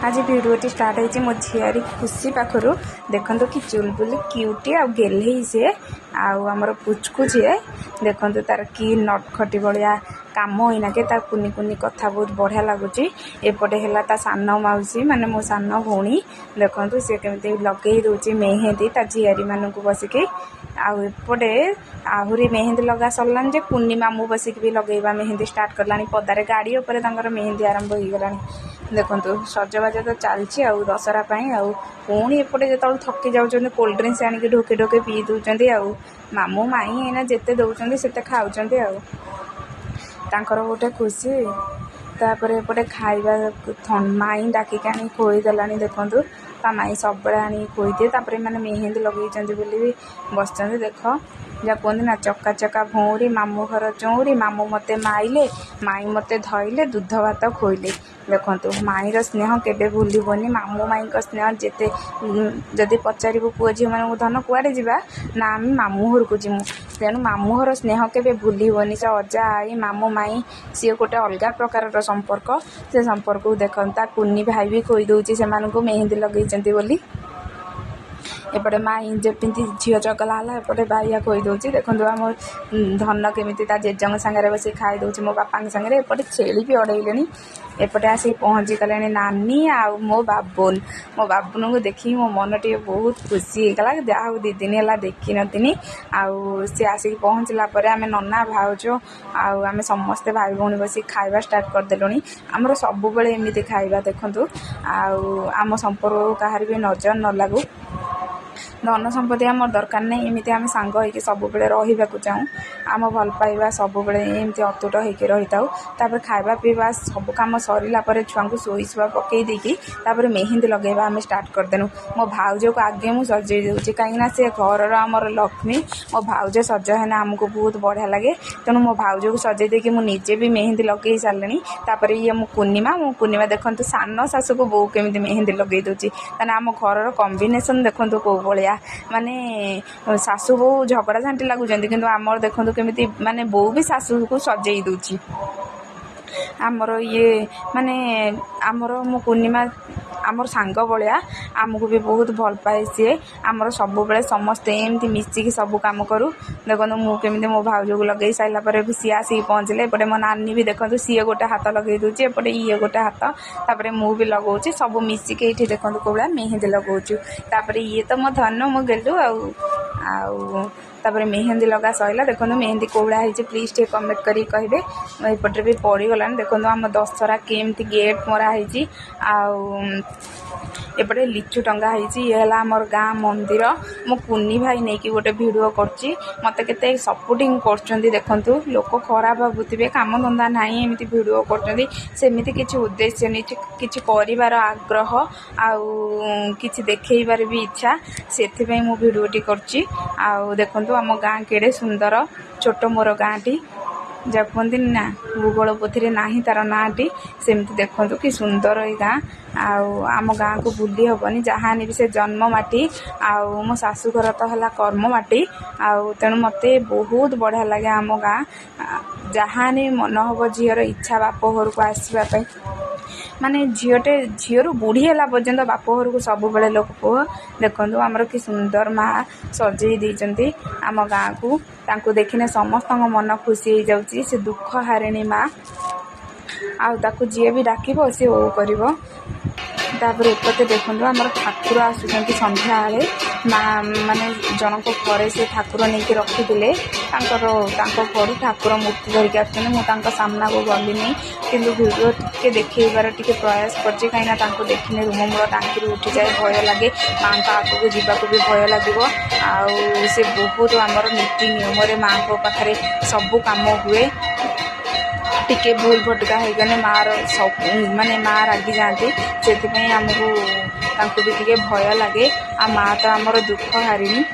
आज भिडियोटी स्टार्ट होती मो झीरी खुशी पाखर देखो कि चुलबुली क्यूटी आ गेल्हे सी आमर पुचकु झीए देखो तार कि नटखटी भाया काम होना के कुनी कुनी कथा बहुत बढ़िया लगुच। एपटे है ता सान मौसी माने मो सान भौणी देखो सी केमी लगे दूसरी मेहेंदी ता झीरी मानक बसिकी आउपटे आहरी मेहेंदी लगा सरलानी जे कुनी मामू बसिक भी लगेगा मेहेंदी स्टार्ट करलानी पदारे गाड़ी उपर मेहेंदी आरंभ हो गलानी। देखो सजबाज तो चलती दशहरा पुणी एपटे जो थकी जाऊँ कोल्ड ड्रिंक्स आनिक ढोके ढोके पी दूसरी मामू माई एना जिते दौरान से खाऊँ गोटे खुशी। तापर एपटे खाଇବା माई डाकिक आनी खोईदेला देखु ता माई सब आनी खोईदिए तापर मैंने मेहेंदी लगे भी बस देख जहाँ कहते ना चका चका भौरी मामू घर चौरी मामू मते माइले माई मते धइले दूध भात खोइले। देखु माईर स्नेह केबे भूलबनी मामू माई स्नेह जिते जदि पचारू पुओ झी मान धन कुआड़े जा ना आम मामू घर को जीमु तेणु मामू घर स्नेह केबे भूलबनी से अजा आई मामू माई सी गोटे अलग प्रकार संपर्क से संपर्क को देखता कुनी भाई भी खोई दूसरी से मेहेंदी लगे बोली एपटे माई जमी झील चगला है एपटे बाइया खोई दूसरी देखो आम धन केमी जेजों सांगे बस खाई दूसरी मो बापा सांगे एपटे छेली भी अड़ेले एपटे आसिक पहुँची गले नानी आ मो बाबुन को देखी मो मन टे बहुत खुशी होगा जहाँ दी दिन है देखी नी सी आसिक पहुँचला आम नना भाउज आम समस्ते भाई भौणी बस खाଇବା स्टार्ट करदेलुँ आमर सब बेले एमती खाଇବା देखु आम संपर्क कहार भी नजर न लगू धन संपत्ति आम दरकार नहीं एमती आम सांग हो सब बेले रहा चाहूँ आम भल पाइबा सब बेले एमती अतुट होकर रही था। तापर खाଇବା पीवा सब कम सरला छुआ को शोई शुआ पकई देकी मेहेंदी लगेगा आम स्टार्ट करदेनु। मो भाउज को आगे मुझे सजे दूसरी कहीं से घर आमर लक्ष्मी मो भाउज सज है आमको बहुत बढ़िया लगे तेणु मो भाउज को सजे देकी मुझे भी मेहेंदी लगे सारे तापर ये मो पूर्णिमा देखो सान शाशु को बो केमी मेहेंदी लगे दूसरी कहना आम घर कम्बिनेसन देखो कौ भाया माने शाशु बो झगड़ा झांटी लगुच कि आमर देखो केमी माने बो भी शाशु को सजे दूची आमर ये माने आमर मो पूर्णिमा आमर सांग भाया आमको भी बहुत भल पाए सी आमर सब बेले समस्ते एमती मिसिकी सब कम करूँ। देखो मुझे मो भाउज को लगे सारापर सी आसिक पहुँचले एपटे मो नानी भी देखो सी गोटे हाथ लगे दूसरी एपटे ये गोटे हाथ तापर मु भी लगौची सब मिसिकी ये देखो कौ भाया मेहेंदी लगौचु तापर ये तो मो धन मो गेलु तापर मेहेंदी लगा सैला देखो मेहेंदी कौ भाया है प्लीज टे कमेंट करी कहे एपटे भी पड़गला देखो आम दशहरा केमती गेट मरा है एपटे लिचु टंगा ये आमर गाँ मंदिर मो कुनी भाई नहीं कि गोटे भिडियो करची मते केते सपोर्टिंग करछंती देखंतु लोक खराब भाबुथिबे काम धंदा नाही एमिति भिडियो करछंती सेमिति किछि उद्देश्य नहीं किछि करिवार आग्रह आउ किछि देखैबार भी इच्छा सेथि पई मो भिडियोटी करची आउ देखंतु आम गाँ केड़े सुंदर छोट मोर गाँटी जहाँ कहती ना भूगोल पोथी ना तार नाटी सेमती देखु कि सुंदर ये गाँ आम गाँ को बुली हेनी जहाँ भी से जन्म माटी आउ मो शाशुघर तो है कर्म माटी तेणु मत बहुत बढ़िया लगे आम गाँ जहाँ मन हम झीर इच्छा बाप घर को आसवाई माने झीटे झीरु बुढ़ी है पर्यंत बाप घर को सब बेले लोक पुह देखु आमर कि सुंदर माँ सजे देती आम गाँ को तांको देखने समस्त मन खुशी हो जाऊँगी से दुख हारिणी माँ आउ जी भी डाक सी ओ कर तापर एपटे देखो आमर ठाकुर आसुँच संध्या माँ माने जनक घरे से ठाकुर नहीं रखी घर ठाकुर मूर्ति धरिक आसुँच सामना को गली नहीं किंतु भिडियो टे देखेबार टे प्रयास करछी कहीं देखने रूमूल टांकी उठी जाए भय लगे माँ का आग को जावाक भी भय लगे से बहुत आमर नीति नियम माँ को पाखे सबू कम हुए टिके भूल भटका होगने माँ सब माने माँ रागी जाती से आमको भी टे भय लगे आ माँ तो आमर दुख हारिणी।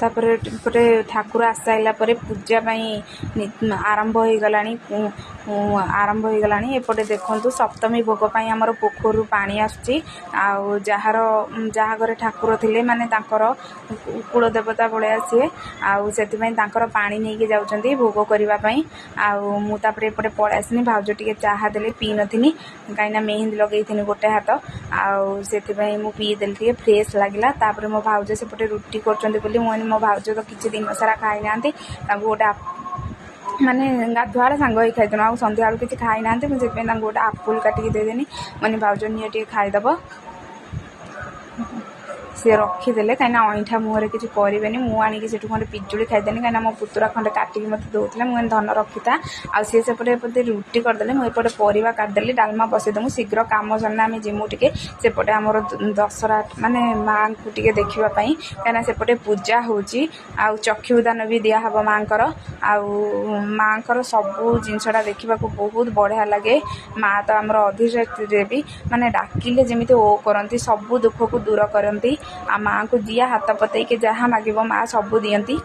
तापरे पटे ठाकुर आसाइला परे पूजा आरंभ हो गलानी आरंभ हो गलानी एपटे देखंतु सप्तमी भोग पाई हमर पोखरु पानी आसुची आउ जहा घरे ठाकुर थिले माने तांकर कुल देवता बळे आसीए आउ सेति पई तांकर पानी नै के जाउचंती भोग करिवा पई आउ मु तापरे एपटे पळासनी भाउजो टिके चाहा देले पी नथिनी काइना मेहंदी लगेइथिनी गोटे हाथ आउ सेति पई मु पी देले टिके फ्रेश लागिला तापरे मो भाउजो सेपटे रुटी करचंती बोली मो भाउजो तो किछि दिन सारा खाई नांती तांको गोटे माने गाधुआड़ सांग ही खाइदेनु आ सन्ध्या बेलू किसी खाई ना मुझे गोटे आपुल काटिकी देदेनी मैंने भाउज निये खाईदेव सी रखीदे कहीं अईठा मुहर किसी करेंगे मुझे से खंडे पिजुड़ी खाईदेनी कहीं मो पुतुरा खंडे काटिक मत दौले मुझे धन रखी था आसेपटे रुटी करदे मुझे परिवा काटिदेली डालमा बसईदेमु शीघ्र कम सरना आम जिमु टे सेपटे आमर दशहरा माने माँ को टे देखापी कहीं सेपटे पूजा होची चक्षुदान भी दिहब माँ सबू जिनसा देखा बहुत बढ़िया लगे माँ तो आमर अधिष्ठात्री भी माने डाकिले जमी ओ करती सबू दुख को दूर करती आ माँ को दिया हाथ पतई के जहाँ मागिब माँ सबू दियंती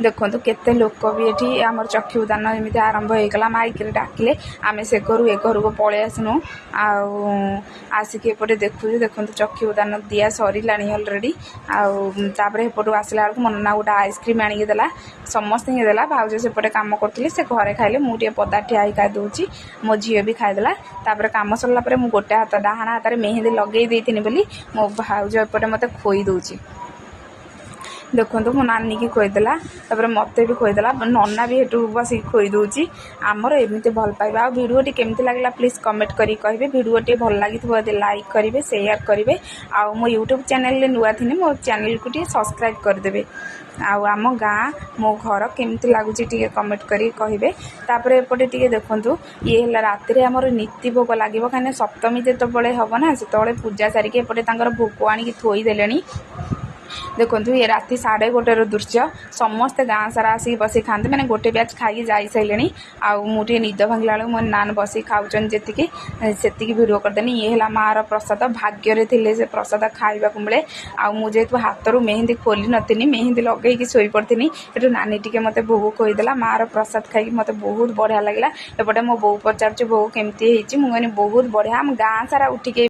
देखो केते लोक भी ये आमर चक्षुदान एमती आरंभ होगा माइक डाकिले आम से घर ए घर को पलि आसनु आसिक एपटे देखो चक्षुदान दिया सरला अलरेडी आउे एपटू आसला बेलू मन ना गोटे आइसक्रीम आनिक देला समस्त देला भाउज सेपटे कम करुँगी से घरे खाइले मुझे पदा ठिया खाई दूची मो झी भी खाईदेला तापर कम सरला मुझे गोटे हाथ डाहाण हाथ में मेहंदी लगे देती बोली मो भाउज एपटे मत खोई दूची देखो मो नानी की खोईदेला तापर मत भी खोईदेला नना भी हेटू बस खोई दूची आमर एमती भल पाइबा आ भिडियोटी केमती लगला प्लीज कमेंट करी कहे भिडियोटी भल लगी लाइक करेंगे शेयर करेंगे आ मो यूट्यूब चैनल नुआ थी मो चैनल को टे सब्सक्राइब करदेवे आम गाँ मो घर केमती लगुच टे कमेंट करी कहे तापर एपटे टे देखु ये है राति आमर नीति भोग लगे कहीं सप्तमी जिते हम ना से पूजा सारिके एपटे भोग आनिक थोईदे देखो ये राति 1:30 दृश्य समस्ते गाँ सारा आसिक बस खाते मैंने गोटे बैच खाई जा सारे मुझे निद भांगला बेलू मो नान बस खाऊन जी से भिडियो करदेनी ये है माँ प्रसाद भाग्य थे से प्रसाद खावा मिले मुझे हाथ रू मेहंदी खोली नी मेहंदी लगे शोई पड़ी ये नानी टी मत भोग खोईदेला माँ प्रसाद खाई मत बहुत बढ़िया लगे एपटे मो बो पचार भोग केमती मुझे बहुत बढ़िया गाँ सारा उठिके